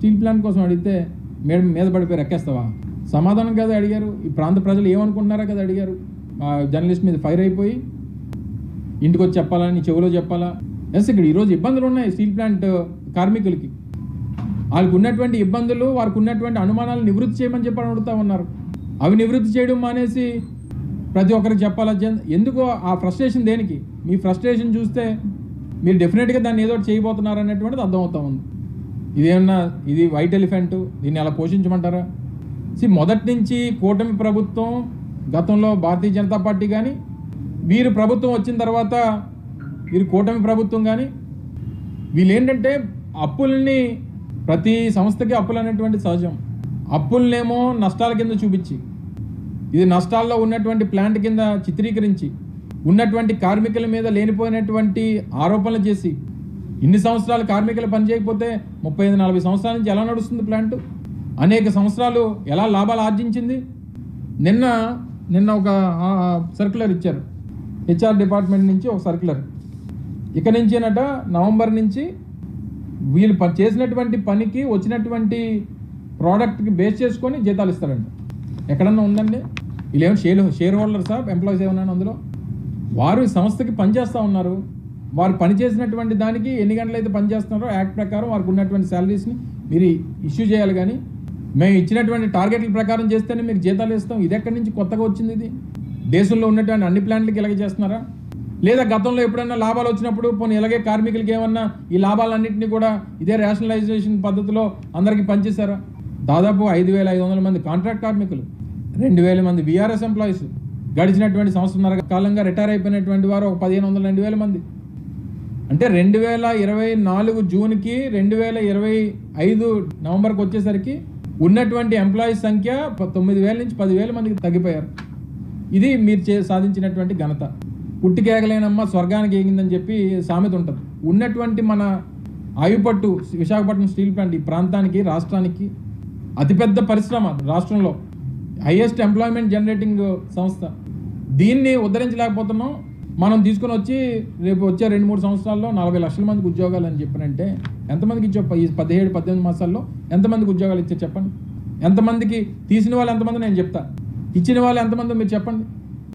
Steel plant కోసం అడిగితే మీద పడిపోయి రెక్కేస్తావా? సమాధానం కదా అడిగారు. ఈ ప్రాంత ప్రజలు ఏమనుకుంటున్నారా కదా అడిగారు. జర్నలిస్ట్ మీద ఫైర్ అయిపోయి ఇంటికి వచ్చి చెప్పాలని చెవిలో చెప్పాలా? ఎస్, ఇక్కడ ఈరోజు ఇబ్బందులు ఉన్నాయి స్టీల్ ప్లాంట్ కార్మికులకి. వాళ్ళకు ఉన్నటువంటి ఇబ్బందులు, వారికి ఉన్నటువంటి అనుమానాలు నివృత్తి చేయమని చెప్పి అడుగుతూ ఉన్నారు. అవి నివృత్తి చేయడం మానేసి ప్రతి ఒక్కరికి చెప్పాలా? ఎందుకో ఆ ఫ్రస్ట్రేషన్ దేనికి? మీ ఫ్రస్ట్రేషన్ చూస్తే మీరు డెఫినెట్గా దాన్ని ఏదో చేయబోతున్నారు అనేటువంటిది అర్థమవుతా ఉంది. ఇది వైట్ ఎలిఫెంట్, దీన్ని ఎలా పోషించమంటారా? మొదటి నుంచి కూటమి ప్రభుత్వం, గతంలో భారతీయ జనతా పార్టీ కానీ, వీరు ప్రభుత్వం వచ్చిన తర్వాత వీరు కూటమి ప్రభుత్వం కానీ, వీళ్ళు ఏంటంటే అప్పుల్ని, ప్రతి సంస్థకి అప్పులు అనేటువంటి సహజం, అప్పులనేమో నష్టాల కింద చూపించి, ఇది నష్టాల్లో ఉన్నటువంటి ప్లాంట్ కింద చిత్రీకరించి, ఉన్నటువంటి కార్మికుల మీద లేనిపోయినటువంటి ఆరోపణలు చేసి, ఇన్ని సంవత్సరాలు కార్మికులు పనిచేయకపోతే 35-40 సంవత్సరాల నుంచి ఎలా నడుస్తుంది ప్లాంట్? అనేక సంవత్సరాలు ఎలా లాభాలు ఆర్జించింది? నిన్న ఒక సర్క్యులర్ ఇచ్చారు, హెచ్ఆర్ డిపార్ట్మెంట్ నుంచి ఒక సర్క్యులర్. ఇక నుంచేనట నవంబర్ నుంచి వీళ్ళు చేసినటువంటి పనికి వచ్చినటువంటి ప్రోడక్ట్కి బేస్ చేసుకొని జీతాలు ఇస్తారంట. ఎక్కడన్నా ఉందండి? వీళ్ళేమో షేర్ హోల్డర్సా, ఎంప్లాయీస్ ఏమన్నా అందులో? వారు సంస్థకి పనిచేస్తూ ఉన్నారు. వారు పనిచేసినటువంటి దానికి ఎన్ని గంటలు అయితే పనిచేస్తున్నారో యాక్ట్ ప్రకారం వారికి ఉన్నటువంటి శాలరీస్ని మీరు ఇష్యూ చేయాలి. కానీ మేము ఇచ్చినటువంటి టార్గెట్ల ప్రకారం చేస్తేనే మీకు జీతాలు ఇస్తాం, ఇది ఎక్కడి నుంచి కొత్తగా వచ్చింది? ఇది దేశంలో ఉన్నటువంటి అన్ని ప్లాంట్లకి ఇలాగే చేస్తున్నారా? లేదా గతంలో ఎప్పుడన్నా లాభాలు వచ్చినప్పుడు పోనీ ఇలాగే కార్మికులకి ఏమన్నా ఈ లాభాలన్నింటినీ కూడా ఇదే రేషనలైజేషన్ పద్ధతిలో అందరికీ పనిచేశారా? దాదాపు 5,500 మంది కాంట్రాక్ట్ కార్మికులు, 2,000 మంది విఆర్ఎస్ ఎంప్లాయీస్, గడిచినటువంటి సంవత్సరాల కాలంగా రిటైర్ అయిపోయినటువంటి వారు ఒక 1,500-2,000 మంది. అంటే 2024 జూన్కి 2025 నవంబర్కి వచ్చేసరికి ఉన్నటువంటి ఎంప్లాయీస్ సంఖ్య 9,000 నుంచి 10,000 మందికి తగ్గిపోయారు. ఇది మీరు సాధించినటువంటి ఘనత. పుట్టికేగలేనమ్మ స్వర్గానికి ఎగిందని చెప్పి సామెత ఉంటుంది. ఉన్నటువంటి మన ఆయుపట్టు విశాఖపట్నం స్టీల్ ప్లాంట్ ఈ ప్రాంతానికి, రాష్ట్రానికి అతిపెద్ద పరిశ్రమ, రాష్ట్రంలో హైయెస్ట్ ఎంప్లాయ్మెంట్ జనరేటింగ్ సంస్థ. దీన్ని ఉద్ధరించలేకపోతున్నాం. మనం తీసుకుని వచ్చి రేపు వచ్చే 2-3 సంవత్సరాల్లో 40 లక్షల మందికి ఉద్యోగాలు అని చెప్పినంటే ఎంతమందికి ఇచ్చా? ఈ 17-18 మాసాల్లో ఎంతమందికి ఉద్యోగాలు ఇచ్చారు చెప్పండి? ఎంతమందికి తీసిన వాళ్ళు ఎంతమంది నేను చెప్తా, ఇచ్చిన వాళ్ళు ఎంతమంది మీరు చెప్పండి?